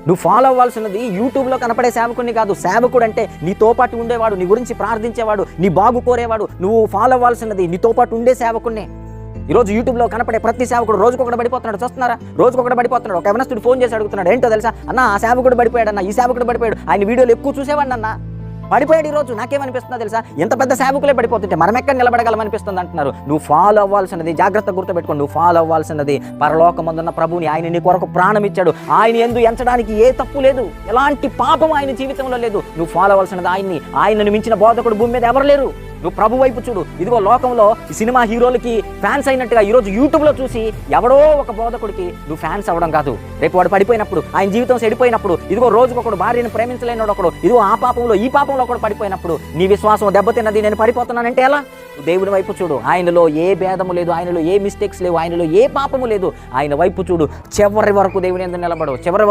నువ్వు ఫాలో అవ్వాల్సినది యూట్యూబ్లో కనపడే సేవకుడిని కాదు. సేవకుడు అంటే నీతో పాటు ఉండేవాడు, నీ గురించి ప్రార్థించేవాడు, నీ బాగు కోరేవాడు. నువ్వు ఫాలో అవ్వాల్సినది నీతో పాటు ఉండే సేవకుడినే. ఈరోజు యూట్యూబ్లో కనపడే ప్రతి సేవకుడు రోజుకొకటి పడిపోతున్నాడు. చూస్తున్నారా? రోజుకొకటి పడిపోతున్నాడు. ఒక యవనస్తుడు ఫోన్ చేసి అడుగుతున్నాడు, ఏంటో తెలుసా అన్న, ఆ సేవకుడు పడిపోయాడు అన్న, ఈ సేవకుడు పడిపోయాడు, ఆయన వీడియోలు ఎక్కువ చూసేవాడిని అన్న, పడిపోయాడు. ఈరోజు నాకేమనిపిస్తుందో తెలుసా, ఎంత పెద్ద సేవకులే పడిపోతుంటే మనం ఎక్కడ నిలబడగలమనిపిస్తుంది అంటున్నారు. నువ్వు ఫాలో అవ్వాల్సినది, జాగ్రత్త గుర్తుపెట్టుకోండి, నువ్వు ఫాలో అవ్వాల్సినది పరలోకమందున్న ప్రభువుని. ఆయన నీ కొరకు ప్రాణం ఇచ్చాడు. ఆయన యందు ఎంచడానికి ఏ తప్పు లేదు, ఎలాంటి పాపం ఆయన జీవితంలో లేదు. నువ్వు ఫాలో అవ్వాల్సినది ఆయన్ని. ఆయనను మించిన బోధకుడు భూమి మీద ఎవరు లేరు. నువ్వు ప్రభు వైపు చూడు. ఇదిగో లోకంలో ఈ సినిమా హీరోలకి ఫ్యాన్స్ అయినట్టుగా ఈరోజు యూట్యూబ్లో చూసి ఎవడో ఒక బోధకుడికి నువ్వు ఫ్యాన్స్ అవ్వడం కాదు. రేపు వాడు పడిపోయినప్పుడు, ఆయన జీవితం చెడిపోయినప్పుడు, ఇదిగో రోజుకొకడు భార్యను ప్రేమించలేనివాడు ఒకడు, ఇదిగో ఆ పాపంలో ఈ పాపంలో ఒకడు పడిపోయినప్పుడు నీ విశ్వాసం దెబ్బతిన్నది, నేను పడిపోతున్నానంటే ఎలా? దేవుని వైపు చూడు. ఆయనలో ఏ భేదము లేదు, ఆయనలో ఏ మిస్టేక్స్ లేవు, ఆయనలో ఏ పాపము లేదు. ఆయన వైపు చూడు. చివరి వరకు దేవుని యందు నిలబడు. చివరి